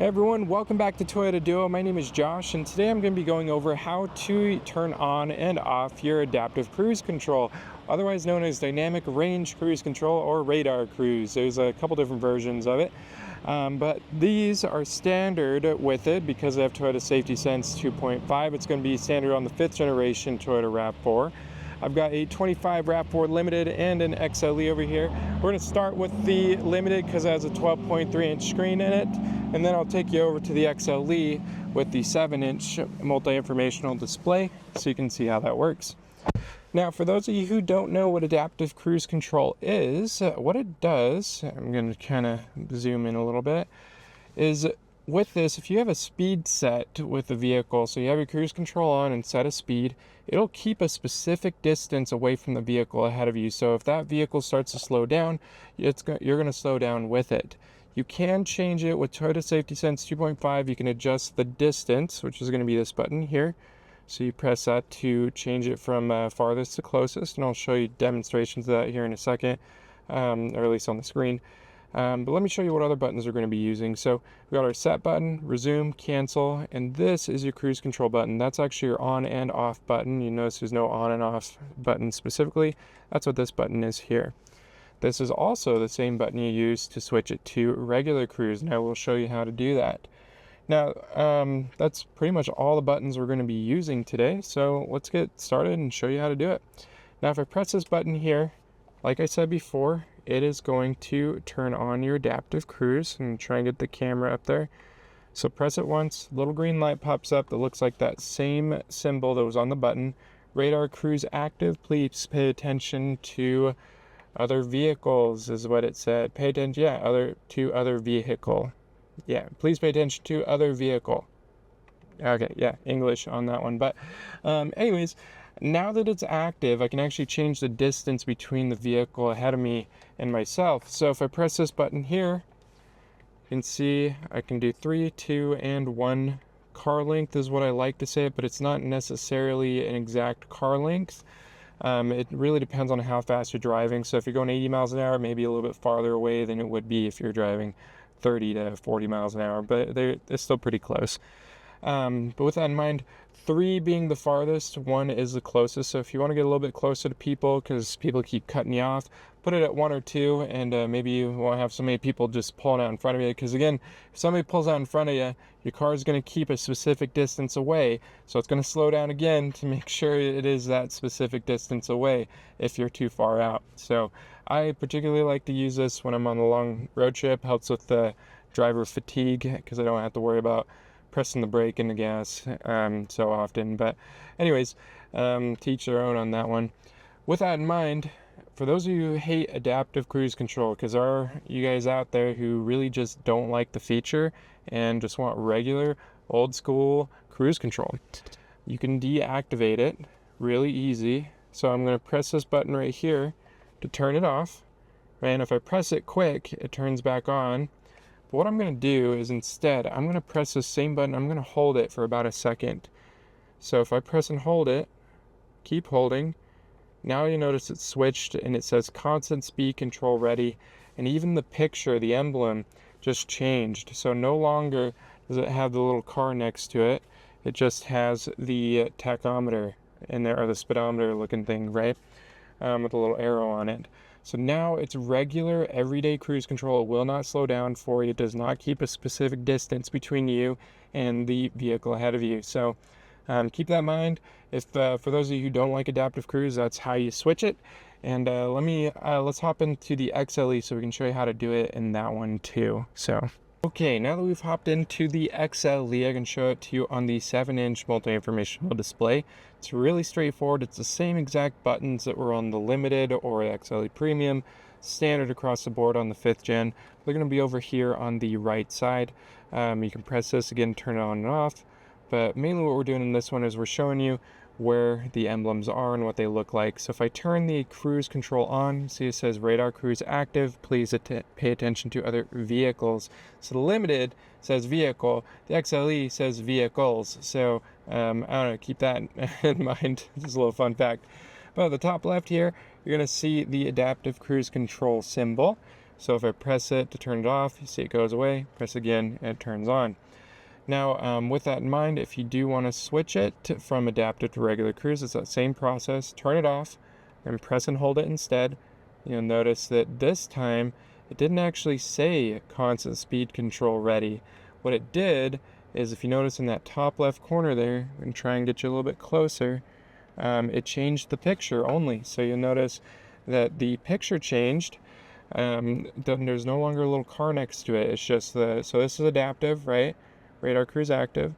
Hey everyone, welcome back to Toyota Duo. My name is Josh, and today I'm going to be going over how to turn on and off your adaptive cruise control, otherwise known as dynamic range cruise control or radar cruise. There's a couple different versions of it, but these are standard with it because I have Toyota Safety Sense 2.5. It's going to be standard on the 5th generation Toyota RAV4. I've got a 25 RAV4 Limited and an XLE over here. We're going to start with the Limited because it has a 12.3 inch screen in it, and then I'll take you over to the XLE with the 7-inch multi-informational display so you can see how that works. Now, for those of you who don't know what adaptive cruise control is, what it does, I'm going to kind of zoom in a little bit, is with this, if you have a speed set with the vehicle, so you have your cruise control on and set a speed, it'll keep a specific distance away from the vehicle ahead of you. So if that vehicle starts to slow down, you're going to slow down with it. You can change it with Toyota Safety Sense 2.5. You can adjust the distance, which is going to be this button here. So you press that to change it from farthest to closest, and I'll show you demonstrations of that here in a second, or at least on the screen. But let me show you what other buttons we're going to be using. So we got our set button, resume, cancel, and this is your cruise control button. That's actually your on and off button. You notice there's no on and off button specifically. That's what this button is here. This is also the same button you use to switch it to regular cruise, and I will show you how to do that. Now, that's pretty much all the buttons we're going to be using today, so let's get started and show you how to do it. Now, if I press this button here, like I said before, it is going to turn on your adaptive cruise, and try and get the camera up there. So press it once, little green light pops up that looks like that same symbol that was on the button. Radar cruise active, please pay attention to other vehicles is what it said. Pay attention, yeah, other vehicle. Yeah, please pay attention to other vehicle. Okay, yeah, English on that one. But anyways, now that it's active, I can actually change the distance between the vehicle ahead of me and myself. So if I press this button here, you can see I can do 3, 2, and 1 car length is what I like to say, but it's not necessarily an exact car length. It really depends on how fast you're driving. So if you're going 80 miles an hour, maybe a little bit farther away than it would be if you're driving 30 to 40 miles an hour, but they're still pretty close. But with that in mind, 3 being the farthest, 1 is the closest. So if you want to get a little bit closer to people because people keep cutting you off, put it at 1 or 2, and maybe you won't have so many people just pulling out in front of you. Because again, if somebody pulls out in front of you, your car is going to keep a specific distance away. So it's going to slow down again to make sure it is that specific distance away if you're too far out. So I particularly like to use this when I'm on a long road trip. Helps with the driver fatigue because I don't have to worry about pressing the brake and the gas so often. But anyways, to each their own on that one. With that in mind, for those of you who hate adaptive cruise control, because there are you guys out there who really just don't like the feature and just want regular old school cruise control, you can deactivate it really easy. So I'm going to press this button right here to turn it off, and if I press it quick, it turns back on. But what I'm going to do is instead, I'm going to press the same button. I'm going to hold it for about a second. So if I press and hold it, keep holding, now you notice it's switched and it says constant speed control ready, and even the picture, the emblem, just changed. So no longer does it have the little car next to it. It just has the tachometer in there, or the speedometer looking thing, right? With a little arrow on it. So now it's regular everyday cruise control. It will not slow down for you. It does not keep a specific distance between you and the vehicle ahead of you. So keep that in mind. If for those of you who don't like adaptive cruise, that's how you switch it. And let's hop into the XLE so we can show you how to do it in that one too. So okay, now that we've hopped into the XLE, I can show it to you on the 7-inch multi-informational display. It's really straightforward. It's the same exact buttons that were on the Limited or XLE Premium, standard across the board on the 5th gen. They're going to be over here on the right side. You can press this again, turn it on and off. But mainly what we're doing in this one is we're showing you where the emblems are and what they look like. So if I turn the cruise control on, see it says radar cruise active, please pay attention to other vehicles. So the Limited says vehicle, the XLE says vehicles. So I don't know, keep that in mind. This is a little fun fact. But at the top left here, you're going to see the adaptive cruise control symbol. So if I press it to turn it off, you see it goes away, press again, and it turns on. Now, with that in mind, if you do want to switch it from adaptive to regular cruise, it's that same process. Turn it off and press and hold it instead. You'll notice that this time it didn't actually say constant speed control ready. What it did is, if you notice in that top left corner there, I'm going to try and get you a little bit closer, it changed the picture only. So you'll notice that the picture changed. Then there's no longer a little car next to it. It's just so this is adaptive, right? Radar cruise active.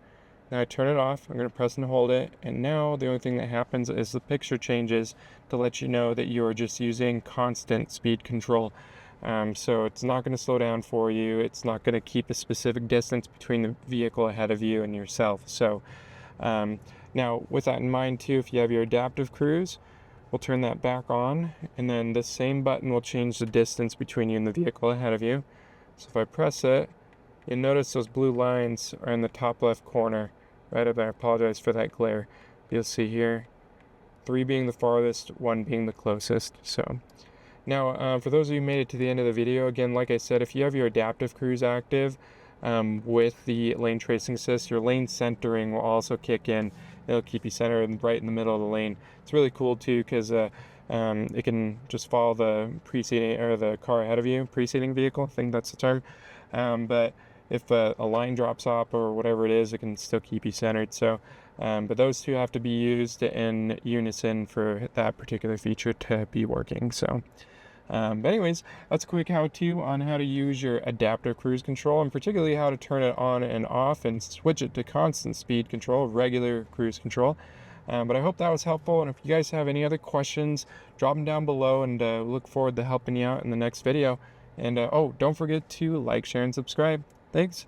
Now I turn it off, I'm going to press and hold it, and now the only thing that happens is the picture changes to let you know that you're just using constant speed control. So it's not going to slow down for you, it's not going to keep a specific distance between the vehicle ahead of you and yourself. So now with that in mind too, if you have your adaptive cruise, we'll turn that back on, and then the same button will change the distance between you and the vehicle ahead of you. So if I press it, you'll notice those blue lines are in the top left corner, right up there. I apologize for that glare. You'll see here, 3 being the farthest, 1 being the closest. So now, for those of you who made it to the end of the video, again, like I said, if you have your adaptive cruise active with the lane tracing assist, your lane centering will also kick in. It'll keep you centered right in the middle of the lane. It's really cool too, because it can just follow the preceding or the car ahead of you, preceding vehicle. I think that's the term. But if a line drops off or whatever it is, it can still keep you centered. So, but those two have to be used in unison for that particular feature to be working. So, but anyways, that's a quick how-to on how to use your adaptive cruise control, and particularly how to turn it on and off and switch it to constant speed control, regular cruise control. But I hope that was helpful, and if you guys have any other questions, drop them down below, and look forward to helping you out in the next video. And oh, don't forget to like, share, and subscribe. Thanks.